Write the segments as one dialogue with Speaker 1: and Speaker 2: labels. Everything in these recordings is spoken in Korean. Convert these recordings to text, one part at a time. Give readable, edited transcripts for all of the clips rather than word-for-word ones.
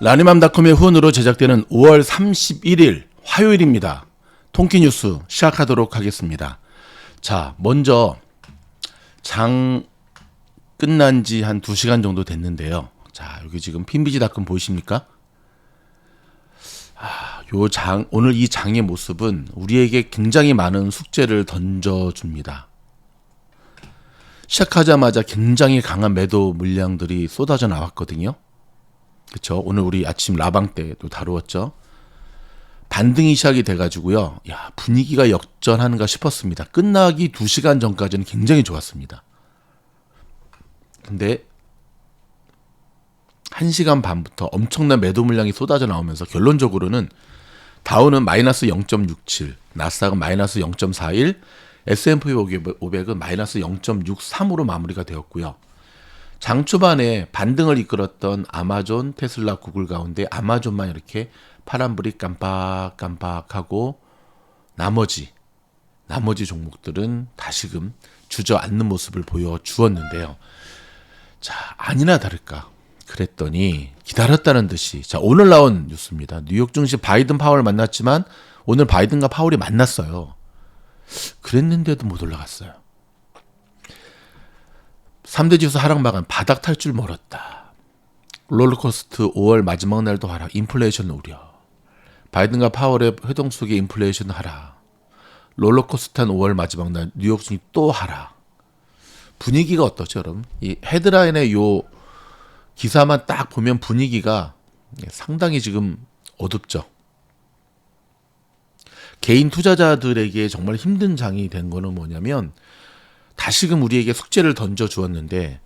Speaker 1: 라니맘닷컴의 후원으로 제작되는 5월 31일 화요일입니다. 통키뉴스 시작하도록 하겠습니다. 자, 먼저 장 끝난 지 한 2시간 정도 됐는데요. 자, 여기 지금 핀비지닷컴 보이십니까? 오늘 이 장의 모습은 우리에게 굉장히 많은 숙제를 던져줍니다. 시작하자마자 굉장히 강한 매도 물량들이 쏟아져 나왔거든요. 그렇죠? 오늘 우리 아침 라방 때도 다루었죠. 반등이 시작이 돼가지고요. 야, 분위기가 역전하는가 싶었습니다. 끝나기 2시간 전까지는 굉장히 좋았습니다. 근데 1시간 반부터 엄청난 매도 물량이 쏟아져 나오면서 결론적으로는 다우는 마이너스 0.67, 나스닥은 마이너스 0.41, S&P 500은 마이너스 0.63으로 마무리가 되었고요. 장 초반에 반등을 이끌었던 아마존, 테슬라, 구글 가운데 아마존만 이렇게 파란불이 깜빡깜빡하고 나머지 종목들은 다시금 주저앉는 모습을 보여주었는데요. 자, 아니나 다를까 그랬더니 기다렸다는 듯이, 자, 오늘 나온 뉴스입니다. 뉴욕 증시 바이든 파월 만났지만 오늘 바이든과 파월이 만났어요. 그랬는데도 못 올라갔어요. 3대 지수 하락 마감, 바닥 탈출 멀었다. 롤러코스터 5월 마지막 날도 하락, 인플레이션 우려. 바이든과 파월의 회동 속에 인플레이션 하락. 롤러코스터한 5월 마지막 날 뉴욕 증시 또 하락. 분위기가 어떠죠, 여러분? 이 헤드라인의 요 기사만 딱 보면 분위기가 상당히 지금 어둡죠. 개인 투자자들에게 정말 힘든 장이 된 거는 뭐냐면 다시금 우리에게 숙제를 던져 주었는데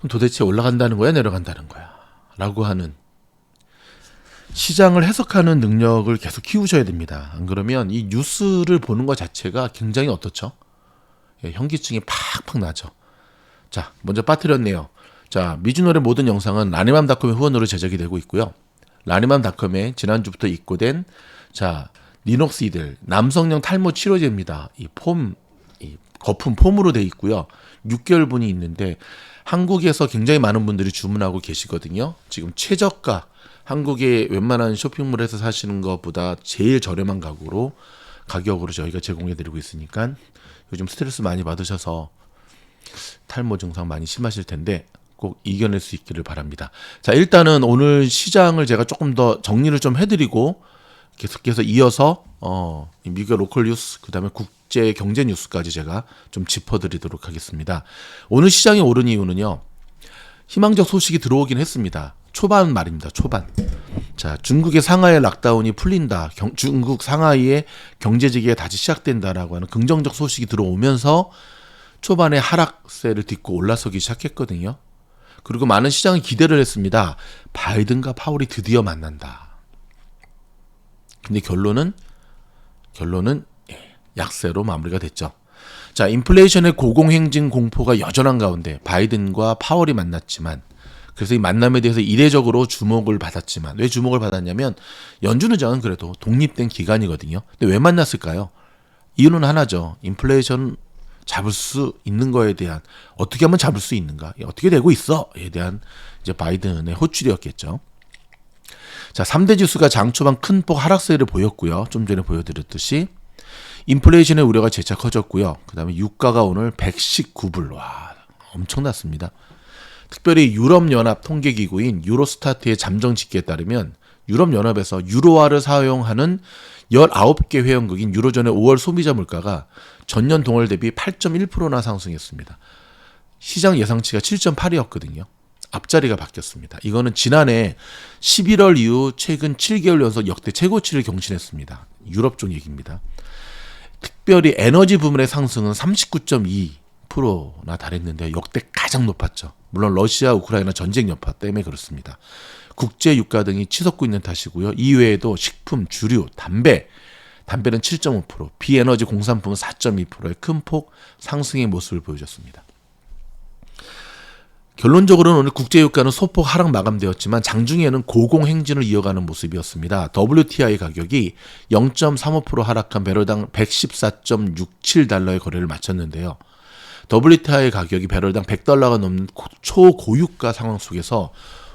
Speaker 1: 도대체 올라간다는 거야, 내려간다는 거야 라고 하는 시장을 해석하는 능력을 계속 키우셔야 됩니다. 안 그러면 이 뉴스를 보는 것 자체가 굉장히 어떻죠? 현기증이 팍팍 나죠. 자, 먼저 빠뜨렸네요. 자, 미주노의 모든 영상은 라니맘닷컴의 후원으로 제작이 되고 있고요. 라니맘닷컴에 지난주부터 입고된 자, 리녹시딜 남성용 탈모 치료제입니다. 이 거품 폼으로 되어 있고요. 6개월분이 있는데 한국에서 굉장히 많은 분들이 주문하고 계시거든요. 지금 최저가, 한국의 웬만한 쇼핑몰에서 사시는 것보다 제일 저렴한 가격으로 저희가 제공해드리고 있으니까 요즘 스트레스 많이 받으셔서 탈모 증상 많이 심하실 텐데 꼭 이겨낼 수 있기를 바랍니다. 자, 일단은 오늘 시장을 제가 조금 더 정리를 좀 해드리고 계속해서 이어서 미국 로컬 뉴스, 그 다음에 국제 경제 뉴스까지 제가 좀 짚어드리도록 하겠습니다. 오늘 시장이 오른 이유는요, 희망적 소식이 들어오긴 했습니다. 초반 말입니다. 초반. 자, 중국의 상하이 락다운이 풀린다. 중국 상하이의 경제지기가 다시 시작된다라고 하는 긍정적 소식이 들어오면서 초반에 하락세를 딛고 올라서기 시작했거든요. 그리고 많은 시장이 기대를 했습니다. 바이든과 파월이 드디어 만난다. 근데 결론은 약세로 마무리가 됐죠. 자, 인플레이션의 고공행진 공포가 여전한 가운데 바이든과 파월이 만났지만, 그래서 이 만남에 대해서 이례적으로 주목을 받았지만, 왜 주목을 받았냐면 연준의장은 그래도 독립된 기관이거든요. 근데 왜 만났을까요? 이유는 하나죠. 인플레이션 잡을 수 있는 거에 대한, 어떻게 하면 잡을 수 있는가, 어떻게 되고 있어에 대한 이제 바이든의 호출이었겠죠. 자, 3대 지수가 장 초반 큰 폭 하락세를 보였고요. 좀 전에 보여드렸듯이 인플레이션의 우려가 재차 커졌고요. 그 다음에 유가가 오늘 119불, 와, 엄청났습니다. 특별히 유럽연합 통계기구인 유로스타트의 잠정 집계에 따르면 유럽연합에서 유로화를 사용하는 19개 회원국인 유로존의 5월 소비자 물가가 전년 동월 대비 8.1%나 상승했습니다. 시장 예상치가 7.8이었거든요. 앞자리가 바뀌었습니다. 이거는 지난해 11월 이후 최근 7개월 연속 역대 최고치를 경신했습니다. 유럽 쪽 얘기입니다. 특별히 에너지 부문의 상승은 39.2%나 달했는데 역대 가장 높았죠. 물론 러시아, 우크라이나 전쟁 여파 때문에 그렇습니다. 국제 유가 등이 치솟고 있는 탓이고요. 이외에도 식품, 주류, 담배는 7.5%, 비에너지 공산품은 4.2%의 큰 폭 상승의 모습을 보여줬습니다. 결론적으로는 오늘 국제유가는 소폭 하락 마감되었지만 장중에는 고공행진을 이어가는 모습이었습니다. WTI 가격이 0.35% 하락한 배럴당 114.67달러의 거래를 마쳤는데요. WTI 가격이 배럴당 $100가 넘는 초고유가 상황 속에서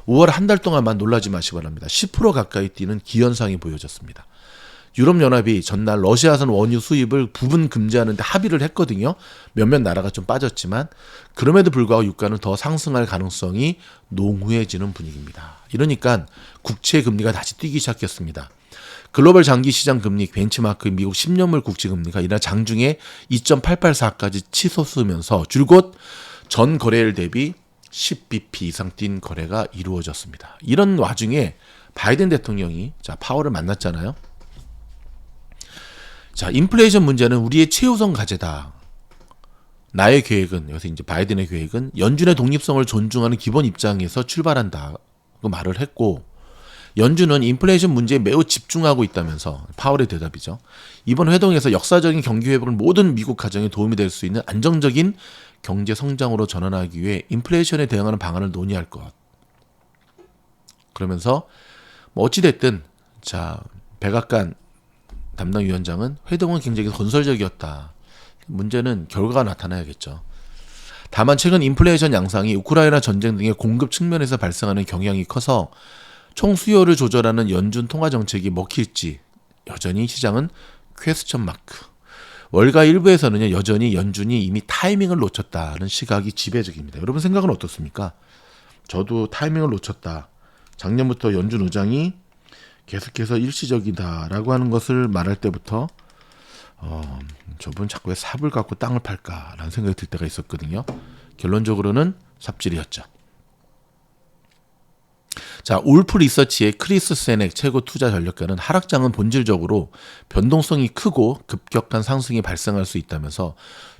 Speaker 1: 5월 한 달 동안만 놀라지 마시기 바랍니다. 10% 가까이 뛰는 기현상이 보여졌습니다. 유럽연합이 전날 러시아산 원유 수입을 부분 금지하는 데 합의를 했거든요. 몇몇 나라가 좀 빠졌지만 그럼에도 불구하고 유가는 더 상승할 가능성이 농후해지는 분위기입니다. 이러니까 국채 금리가 다시 뛰기 시작했습니다. 글로벌 장기 시장 금리 벤치마크 미국 10년물 국채 금리가 이날 장중에 2.884까지 치솟으면서 줄곧 전 거래일 대비 10bp 이상 뛴 거래가 이루어졌습니다. 이런 와중에 바이든 대통령이 파월을 만났잖아요. 자, 인플레이션 문제는 우리의 최우선 과제다. 나의 계획은, 여기서 이제 바이든의 계획은 연준의 독립성을 존중하는 기본 입장에서 출발한다고 말을 했고, 연준은 인플레이션 문제에 매우 집중하고 있다면서, 파월의 대답이죠. 이번 회동에서 역사적인 경기 회복을 모든 미국 가정에 도움이 될 수 있는 안정적인 경제 성장으로 전환하기 위해 인플레이션에 대응하는 방안을 논의할 것. 그러면서 어찌됐든 백악관 담당위원장은 회동은 굉장히 건설적이었다. 문제는 결과가 나타나야겠죠. 다만 최근 인플레이션 양상이 우크라이나 전쟁 등의 공급 측면에서 발생하는 경향이 커서 총 수요를 조절하는 연준 통화 정책이 먹힐지 여전히 시장은 퀘스천 마크. 월가 일부에서는 여전히 연준이 이미 타이밍을 놓쳤다는 시각이 지배적입니다. 여러분 생각은 어떻습니까? 저도 타이밍을 놓쳤다. 작년부터 연준 의장이 계속해서 일시적이다라고 하는 것을 말할 때부터 저분 자꾸 왜 삽을 갖고 땅을 팔까라는 생각이 들 때가 있었거든요. 결론적으로는 삽질이었죠. 자, 울프 리서치의 크리스 세넥 최고 투자 전략가는 하락장은 본질적으로 변동성이 크고 급격한 상승이 발생할 수 있다면서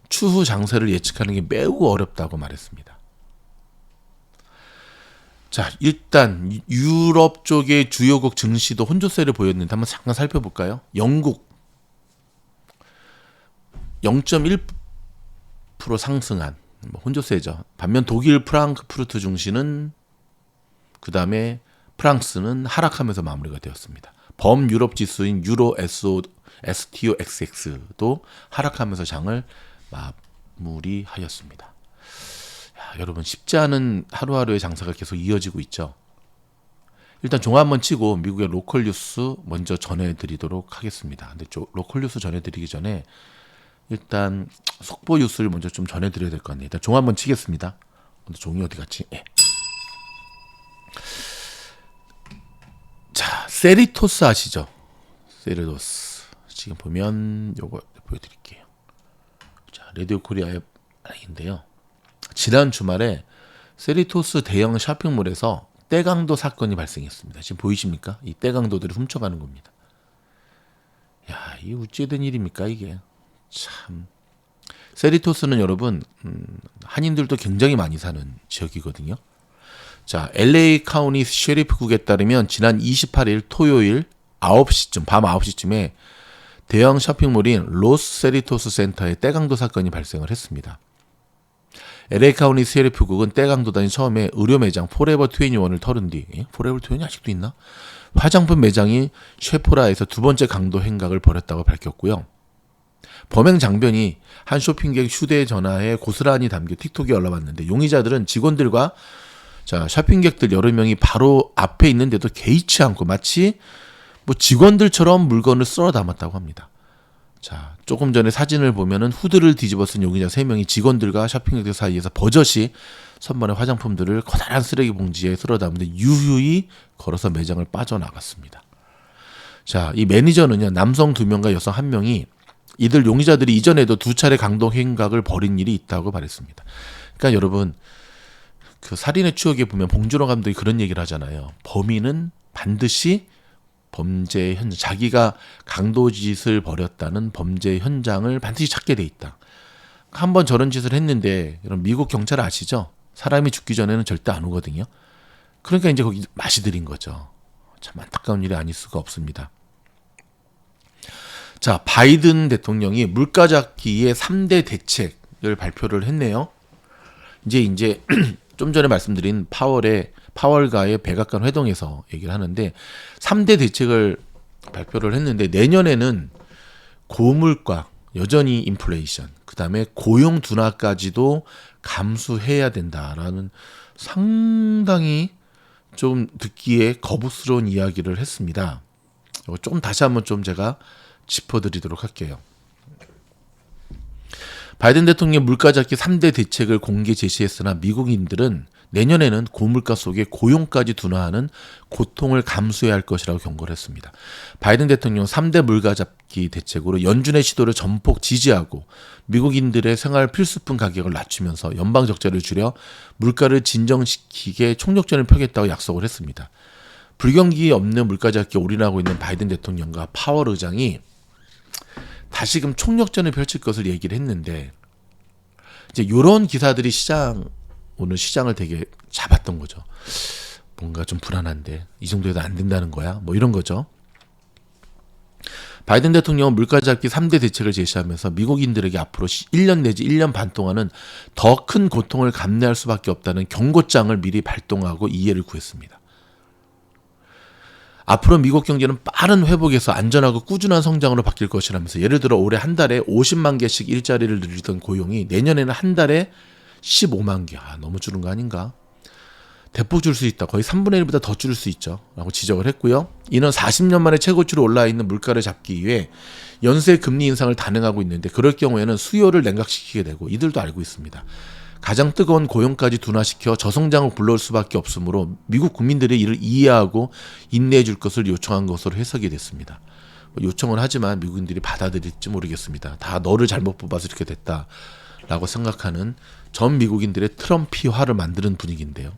Speaker 1: 추후 장세를 예측하는 게 매우 어렵다고 말했습니다. 자, 일단 유럽 쪽의 주요국 증시도 혼조세를 보였는데 한번 잠깐 살펴볼까요? 영국 0.1% 상승한 혼조세죠. 반면 독일 프랑크푸르트 증시는 그 다음에 프랑스는 하락하면서 마무리가 되었습니다. 범유럽 지수인 유로 STOXX도 하락하면서 장을 마무리하였습니다. 여러분 쉽지 않은 하루하루의 장사가 계속 이어지고 있죠. 일단 종합 한번 치고 미국의 로컬 뉴스 먼저 전해드리도록 하겠습니다. 근데 로컬 뉴스 전해드리기 전에 일단 속보 뉴스를 먼저 좀 전해드려야 될 것 같네요. 일단 종합 한번 치겠습니다. 근데 종이 어디 갔지? 자, 세리토스 아시죠? 세리토스. 지금 보면 요거 보여드릴게요. 자, 라디오 코리아의 라인인데요. 지난 주말에 세리토스 대형 쇼핑몰에서 떼강도 사건이 발생했습니다. 지금 보이십니까? 이 떼강도들을 훔쳐가는 겁니다. 야, 이게 어찌된 일입니까 이게? 참. 세리토스는 여러분 한인들도 굉장히 많이 사는 지역이거든요. 자, LA 카운티 셰리프국에 따르면 지난 28일 토요일 9시쯤 밤 9시쯤에 대형 쇼핑몰인 로스 세리토스 센터에 떼강도 사건이 발생을 했습니다. LA 카운티 셰리프국은 떼강도단이 처음에 의료 매장 포레버 21을 털은 뒤 포레버 21이 아직도 있나? 화장품 매장이 쉐포라에서 두 번째 강도 행각을 벌였다고 밝혔고요. 범행 장면이 한 쇼핑객 휴대전화에 고스란히 담겨 틱톡에 올라왔는데 용의자들은 직원들과 쇼핑객들 여러 명이 바로 앞에 있는데도 개의치 않고 마치 직원들처럼 물건을 쓸어 담았다고 합니다. 자, 조금 전에 사진을 보면은 후드를 뒤집어 쓴 용의자 3명이 직원들과 쇼핑객들 사이에서 버젓이 선반의 화장품들을 커다란 쓰레기 봉지에 쓸어 담는데 유유히 걸어서 매장을 빠져나갔습니다. 자, 이 매니저는요, 남성 2명과 여성 1명이 이들 용의자들이 이전에도 2차례 강도 행각을 벌인 일이 있다고 말했습니다. 그러니까 여러분, 그 살인의 추억에 보면 봉준호 감독이 그런 얘기를 하잖아요. 범인은 반드시 범죄 현장, 자기가 강도짓을 벌였다는 범죄 현장을 반드시 찾게 돼 있다. 한번 저런 짓을 했는데, 여러분 미국 경찰 아시죠? 사람이 죽기 전에는 절대 안 오거든요. 그러니까 이제 거기 맛이 들인 거죠. 참 안타까운 일이 아닐 수가 없습니다. 자, 바이든 대통령이 물가 잡기의 3대 대책을 발표를 했네요. 이제 좀 전에 말씀드린 파월과의 백악관 회동에서 얘기를 하는데 3대 대책을 발표를 했는데 내년에는 고물가, 여전히 인플레이션, 그 다음에 고용 둔화까지도 감수해야 된다라는 상당히 좀 듣기에 거부스러운 이야기를 했습니다. 이거 좀 다시 한번 좀 제가 짚어드리도록 할게요. 바이든 대통령의 물가 잡기 3대 대책을 공개 제시했으나 미국인들은 내년에는 고물가 속에 고용까지 둔화하는 고통을 감수해야 할 것이라고 경고를 했습니다. 바이든 대통령 3대 물가 잡기 대책으로 연준의 시도를 전폭 지지하고 미국인들의 생활 필수품 가격을 낮추면서 연방 적자를 줄여 물가를 진정시키게 총력전을 펴겠다고 약속을 했습니다. 불경기 없는 물가 잡기에 올인하고 있는 바이든 대통령과 파월 의장이 다시금 총력전을 펼칠 것을 얘기를 했는데, 이제 이런 기사들이 오늘 시장을 되게 잡았던 거죠. 뭔가 좀 불안한데 이 정도에도 안 된다는 거야? 뭐 이런 거죠. 바이든 대통령은 물가 잡기 3대 대책을 제시하면서 미국인들에게 앞으로 1년 내지 1년 반 동안은 더 큰 고통을 감내할 수밖에 없다는 경고장을 미리 발동하고 이해를 구했습니다. 앞으로 미국 경제는 빠른 회복에서 안전하고 꾸준한 성장으로 바뀔 것이라면서, 예를 들어 올해 한 달에 50만 개씩 일자리를 늘리던 고용이 내년에는 한 달에 15만 개. 너무 줄은 거 아닌가? 대폭 줄 수 있다. 거의 3분의 1보다 더 줄일 수 있죠. 라고 지적을 했고요. 이는 40년 만에 최고치로 올라 있는 물가를 잡기 위해 연쇄 금리 인상을 단행하고 있는데, 그럴 경우에는 수요를 냉각시키게 되고, 이들도 알고 있습니다. 가장 뜨거운 고용까지 둔화시켜 저성장을 불러올 수밖에 없으므로 미국 국민들이 이를 이해하고 인내해 줄 것을 요청한 것으로 해석이 됐습니다. 요청은 하지만 미국인들이 받아들일지 모르겠습니다. 다 너를 잘못 뽑아서 이렇게 됐다라고 생각하는 전 미국인들의 트럼피화를 만드는 분위기인데요.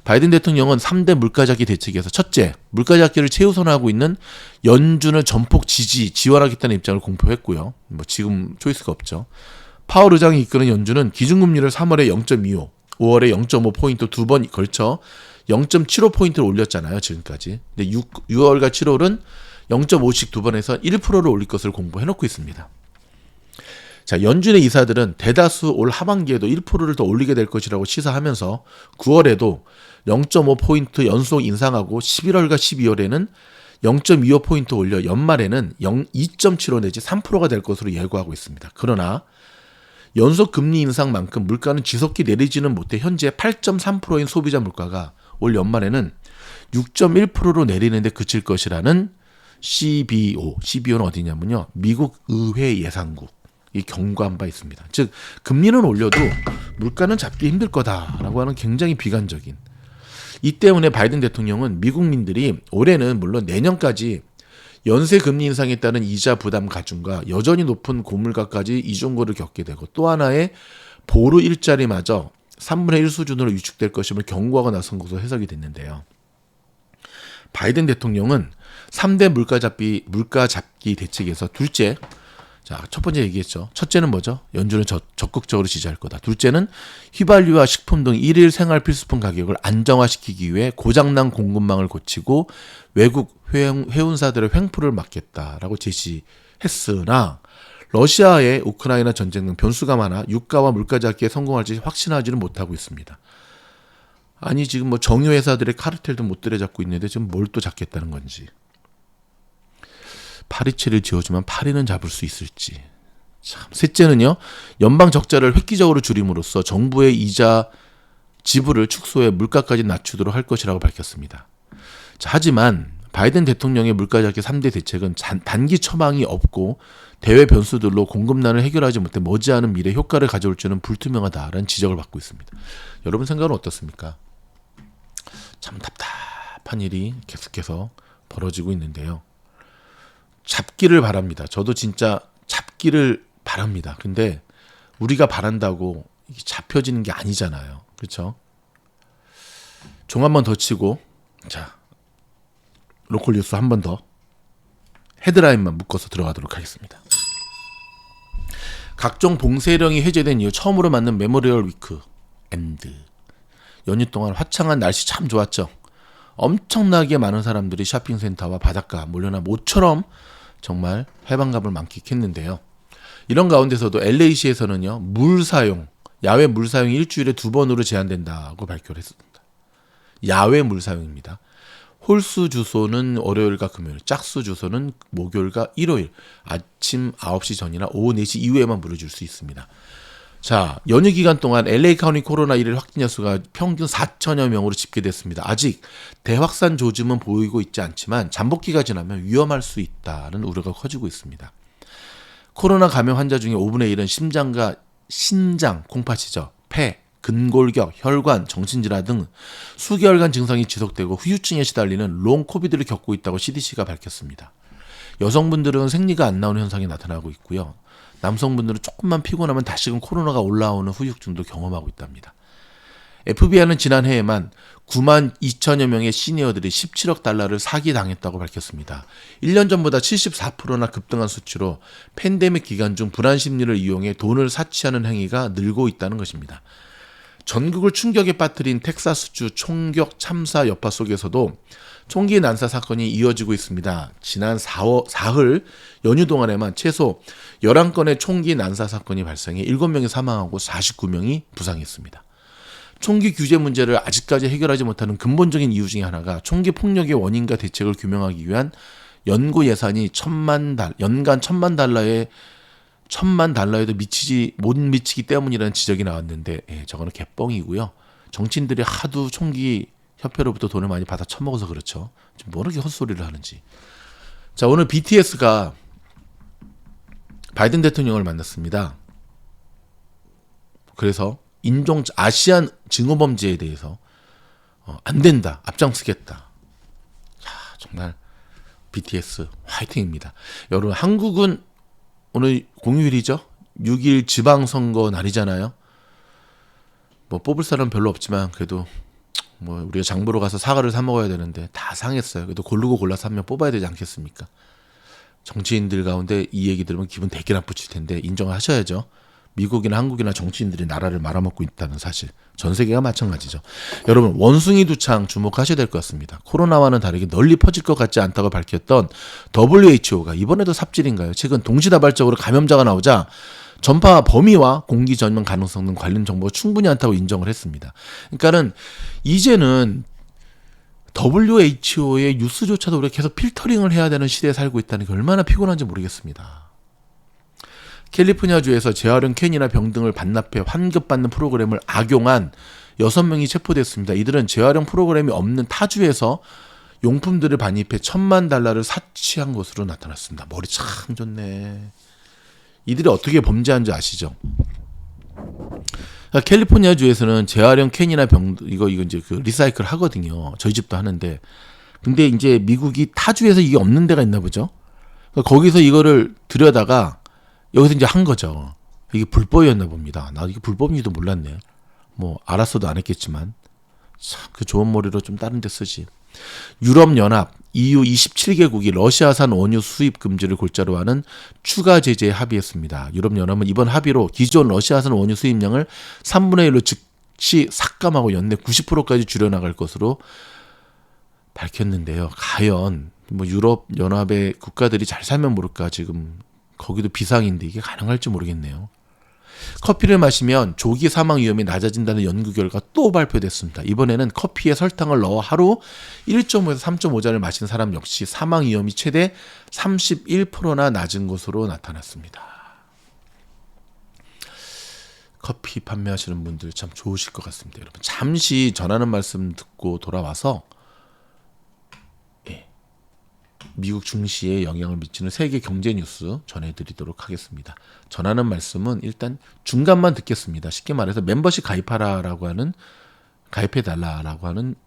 Speaker 1: 바이든 대통령은 3대 물가 잡기 대책에서 첫째, 물가 잡기를 최우선하고 있는 연준을 전폭 지원하겠다는 입장을 공표했고요. 지금 초이스가 없죠. 파월 의장이 이끄는 연준은 기준금리를 3월에 0.25, 5월에 0.5포인트 두 번 걸쳐 0.75포인트를 올렸잖아요, 지금까지. 근데 6월과 7월은 0.5씩 두 번 해서 1%를 올릴 것을 공보해놓고 있습니다. 자, 연준의 이사들은 대다수 올 하반기에도 1%를 더 올리게 될 것이라고 시사하면서 9월에도 0.5포인트 연속 인상하고 11월과 12월에는 0.25포인트 올려 연말에는 2.75 내지 3%가 될 것으로 예고하고 있습니다. 그러나 연속 금리 인상만큼 물가는 지속기 내리지는 못해 현재 8.3%인 소비자 물가가 올 연말에는 6.1%로 내리는데 그칠 것이라는 CBO는 어디냐면요, 미국 의회 예상국, 이 경고한 바 있습니다. 즉 금리는 올려도 물가는 잡기 힘들 거다라고 하는 굉장히 비관적인. 이 때문에 바이든 대통령은 미국민들이 올해는 물론 내년까지 연쇄 금리 인상에 따른 이자 부담 가중과 여전히 높은 고물가까지 이중고를 겪게 되고, 또 하나의 보루 일자리마저 3분의 1 수준으로 위축될 것임을 경고하고 나선 것으로 해석이 됐는데요. 바이든 대통령은 3대 물가 잡기 대책에서 둘째, 자, 첫 번째 얘기했죠. 첫째는 뭐죠? 연준을 적극적으로 지지할 거다. 둘째는 휘발유와 식품 등 일일 생활 필수품 가격을 안정화시키기 위해 고장난 공급망을 고치고 외국 회운사들의 횡포를 막겠다라고 제시했으나, 러시아의 우크라이나 전쟁 등 변수가 많아 유가와 물가 잡기에 성공할지 확신하지는 못하고 있습니다. 아니 지금 정유회사들의 카르텔도 못 때려잡고 있는데 지금 뭘 또 잡겠다는 건지. 파리채를 지어주면 파리는 잡을 수 있을지. 참. 셋째는요, 연방 적자를 획기적으로 줄임으로써 정부의 이자 지불을 축소해 물가까지 낮추도록 할 것이라고 밝혔습니다. 자, 하지만 바이든 대통령의 물가 잡기 3대 대책은 단기 처방이 없고 대외 변수들로 공급난을 해결하지 못해 머지않은 미래 효과를 가져올지는 불투명하다라는 지적을 받고 있습니다. 여러분 생각은 어떻습니까? 참 답답한 일이 계속해서 벌어지고 있는데요. 잡기를 바랍니다. 저도 진짜 잡기를 바랍니다. 근데 우리가 바란다고 잡혀지는 게 아니잖아요. 그렇죠? 종 한 번 더 치고, 자, 로컬 뉴스 한 번 더 헤드라인만 묶어서 들어가도록 하겠습니다. 각종 봉쇄령이 해제된 이후 처음으로 맞는 메모리얼 위크 엔드. 연휴 동안 화창한 날씨 참 좋았죠. 엄청나게 많은 사람들이 쇼핑센터와 바닷가 몰려나 모처럼 정말 해방감을 만끽했는데요. 이런 가운데서도 LA시에서는요, 야외 물 사용이 일주일에 2번으로 제한된다고 발표를 했습니다. 야외 물 사용입니다. 홀수 주소는 월요일과 금요일, 짝수 주소는 목요일과 일요일, 아침 9시 전이나 오후 4시 이후에만 물을 줄 수 있습니다. 자, 연휴 기간 동안 LA 카운티 코로나 1일 확진자 수가 평균 4천여 명으로 집계됐습니다. 아직 대확산 조짐은 보이고 있지 않지만 잠복기가 지나면 위험할 수 있다는 우려가 커지고 있습니다. 코로나 감염 환자 중에 5분의 1은 심장과 신장 콩팥이죠. 폐, 근골격, 혈관, 정신질환 등 수개월간 증상이 지속되고 후유증에 시달리는 롱 코비드를 겪고 있다고 CDC가 밝혔습니다. 여성분들은 생리가 안 나오는 현상이 나타나고 있고요. 남성분들은 조금만 피곤하면 다시금 코로나가 올라오는 후유증도 경험하고 있답니다. FBI는 지난해에만 9만 2천여 명의 시니어들이 17억 달러를 사기당했다고 밝혔습니다. 1년 전보다 74%나 급등한 수치로 팬데믹 기간 중 불안 심리를 이용해 돈을 사치하는 행위가 늘고 있다는 것입니다. 전국을 충격에 빠뜨린 텍사스주 총격 참사 여파 속에서도 총기 난사 사건이 이어지고 있습니다. 지난 사흘 연휴 동안에만 최소 11건의 총기 난사 사건이 발생해 7명이 사망하고 49명이 부상했습니다. 총기 규제 문제를 아직까지 해결하지 못하는 근본적인 이유 중에 하나가 총기 폭력의 원인과 대책을 규명하기 위한 연구 예산이 연간 1,000만 달러에도 못 미치기 때문이라는 지적이 나왔는데 저거는 개뻥이고요. 정치인들이 하도 총기 협회로부터 돈을 많이 받아 처먹어서 그렇죠. 지금 뭐 이렇게 헛소리를 하는지. 자, 오늘 BTS가 바이든 대통령을 만났습니다. 그래서 아시안 증오범죄에 대해서 안 된다, 앞장서겠다. 자, 정말 BTS 화이팅입니다. 여러분, 한국은 오늘 공휴일이죠. 6일 지방선거 날이잖아요. 뭐 뽑을 사람 별로 없지만 그래도 뭐 우리가 장보러 가서 사과를 사 먹어야 되는데 다 상했어요. 그래도 고르고 골라서 한 명 뽑아야 되지 않겠습니까? 정치인들 가운데 이 얘기 들으면 기분 되게 나쁘실 텐데 인정하셔야죠. 미국이나 한국이나 정치인들이 나라를 말아먹고 있다는 사실. 전 세계가 마찬가지죠. 여러분, 원숭이 두창 주목하셔야 될 것 같습니다. 코로나와는 다르게 널리 퍼질 것 같지 않다고 밝혔던 WHO가 이번에도 삽질인가요? 최근 동시다발적으로 감염자가 나오자 전파 범위와 공기 전염 가능성 등 관련 정보가 충분히 않다고 인정을 했습니다. 그러니까는 이제는 WHO의 뉴스조차도 우리가 계속 필터링을 해야 되는 시대에 살고 있다는 게 얼마나 피곤한지 모르겠습니다. 캘리포니아주에서 재활용 캔이나 병 등을 반납해 환급받는 프로그램을 악용한 6명이 체포됐습니다. 이들은 재활용 프로그램이 없는 타주에서 용품들을 반입해 $10,000,000를 사치한 것으로 나타났습니다. 머리 참 좋네. 이들이 어떻게 범죄한지 아시죠? 캘리포니아주에서는 재활용 캔이나 병 이거 이제 그 리사이클 하거든요. 저희 집도 하는데, 근데 이제 미국이 타주에서 이게 없는 데가 있나 보죠. 거기서 이거를 들여다가 여기서 이제 한 거죠. 이게 불법이었나 봅니다. 나 이게 불법인지도 몰랐네. 뭐 알았어도 안 했겠지만 참 그 좋은 머리로 좀 다른 데 쓰지. 유럽연합 EU 27개국이 러시아산 원유 수입 금지를 골자로 하는 추가 제재에 합의했습니다. 유럽연합은 이번 합의로 기존 러시아산 원유 수입량을 3분의 1로 즉시 삭감하고 연내 90%까지 줄여나갈 것으로 밝혔는데요. 과연 뭐 유럽연합의 국가들이 잘 살면 모를까, 지금 거기도 비상인데 이게 가능할지 모르겠네요. 커피를 마시면 조기 사망 위험이 낮아진다는 연구 결과 또 발표됐습니다. 이번에는 커피에 설탕을 넣어 하루 1.5에서 3.5잔을 마신 사람 역시 사망 위험이 최대 31%나 낮은 것으로 나타났습니다. 커피 판매하시는 분들 참 좋으실 것 같습니다. 여러분, 잠시 전하는 말씀 듣고 돌아와서 미국 증시에 영향을 미치는 세계 경제 뉴스 전해드리도록 하겠습니다. 전하는 말씀은 일단 중간만 듣겠습니다. 쉽게 말해서 멤버십 가입해달라고 하는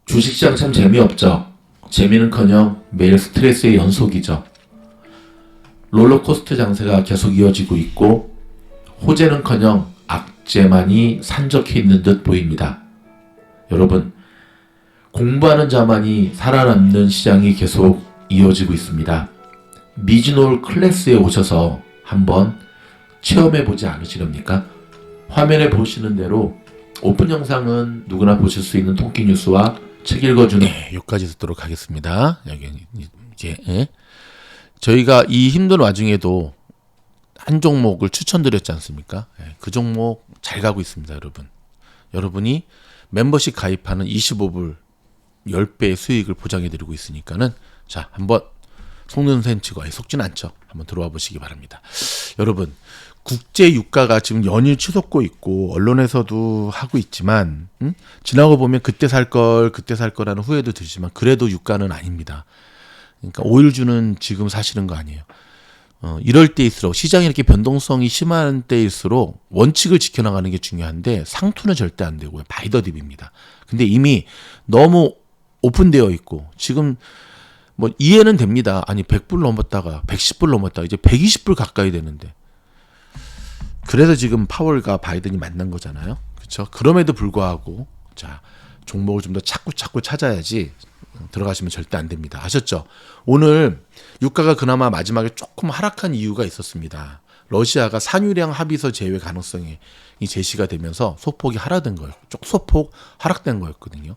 Speaker 1: 주식시장 참 재미없죠. 재미는커녕 매일 스트레스의 연속이죠. 롤러코스터 장세가 계속 이어지고 있고 호재는커녕 악재만이 산적해 있는 듯 보입니다. 여러분, 공부하는 자만이 살아남는 시장이 계속 이어지고 있습니다. 미즈놀 클래스에 오셔서 한번 체험해보지 않으시렵니까? 화면에 보시는 대로 오픈 영상은 누구나 보실 수 있는 통기 뉴스와 책 읽어주는 여기까지 듣도록 하겠습니다. 여기 이제 저희가 이 힘든 와중에도 한 종목을 추천드렸지 않습니까? 그 종목 잘 가고 있습니다, 여러분. 여러분이 멤버십 가입하는 25불 10배의 수익을 보장해드리고 있으니까는 자, 한번 속는 셈 치고 속진 않죠. 한번 들어와 보시기 바랍니다. 여러분, 국제 유가가 지금 연일 치솟고 있고 언론에서도 하고 있지만 지나고 보면 그때 살 거라는 후회도 들지만 그래도 유가는 아닙니다. 그러니까 오일주는 지금 사시는 거 아니에요. 이럴 때일수록 시장이 이렇게 변동성이 심한 때일수록 원칙을 지켜나가는 게 중요한데 상투는 절대 안 되고요. 바이더딥입니다. 근데 이미 너무 오픈되어 있고 지금 뭐 이해는 됩니다. 아니 100불 넘었다가 110불 넘었다가 이제 120불 가까이 되는데 그래서 지금 파월과 바이든이 만난 거잖아요. 그렇죠? 그럼에도 불구하고 자 종목을 좀 더 찾고 찾아야지 들어가시면 절대 안 됩니다. 아셨죠? 오늘 유가가 그나마 마지막에 조금 하락한 이유가 있었습니다. 러시아가 산유량 합의서 제외 가능성이 제시가 되면서 소폭이 하락된 거예요. 소폭 하락된 거였거든요.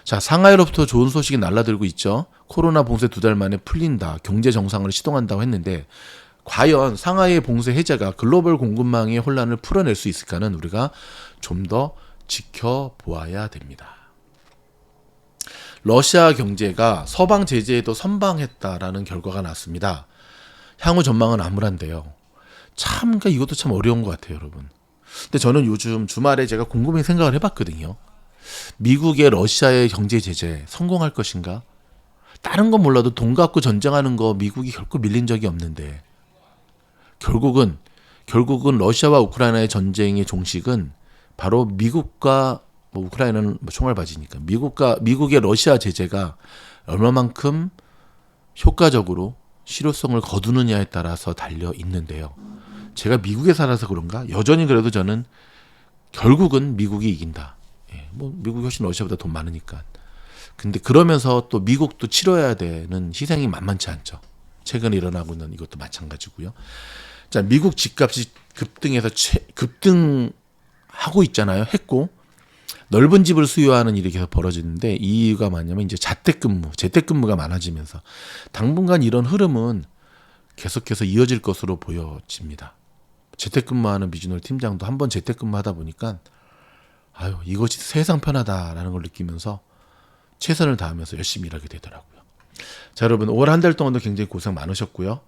Speaker 1: 자, 상하이로부터 좋은 소식이 날라들고 있죠. 코로나 봉쇄 2달 만에 풀린다. 경제 정상으로 시동한다고 했는데 과연 상하이의 봉쇄 해제가 글로벌 공급망의 혼란을 풀어낼 수 있을까는 우리가 좀 더 지켜보아야 됩니다. 러시아 경제가 서방 제재에도 선방했다라는 결과가 났습니다. 향후 전망은 암울한데요. 참, 그러니까 이것도 참 어려운 것 같아요, 여러분. 근데 저는 요즘 주말에 제가 곰곰이 생각을 해봤거든요. 미국의 러시아의 경제 제재 성공할 것인가? 다른 건 몰라도 돈 갖고 전쟁하는 거 미국이 결코 밀린 적이 없는데 결국은 러시아와 우크라이나의 전쟁의 종식은 바로 미국과 우크라이나는 총알바지니까 미국의 러시아 제재가 얼마만큼 효과적으로 실효성을 거두느냐에 따라서 달려 있는데요. 제가 미국에 살아서 그런가? 여전히 그래도 저는 결국은 미국이 이긴다. 미국이 훨씬 러시아보다 돈 많으니까. 근데 그러면서 또 미국도 치러야 되는 희생이 만만치 않죠. 최근에 일어나고 있는 이것도 마찬가지고요. 자, 미국 집값이 급등하고 있잖아요. 했고 넓은 집을 수요하는 일이 계속 벌어지는데 이 이유가 뭐냐면 이제 재택근무가 많아지면서 당분간 이런 흐름은 계속해서 이어질 것으로 보여집니다. 재택근무하는 미주널 팀장도 한번 재택근무하다 보니까 이것이 세상 편하다라는 걸 느끼면서 최선을 다하면서 열심히 일하게 되더라고요. 자, 여러분 5월 한 달 동안도 굉장히 고생 많으셨고요.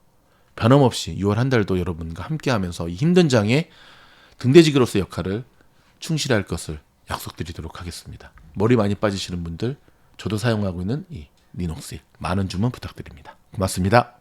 Speaker 1: 변함없이 6월 한 달도 여러분과 함께하면서 이 힘든 장에 등대지기로서의 역할을 충실할 것을 약속드리도록 하겠습니다. 머리 많이 빠지시는 분들 저도 사용하고 있는 이 리눅스 많은 주문 부탁드립니다. 고맙습니다.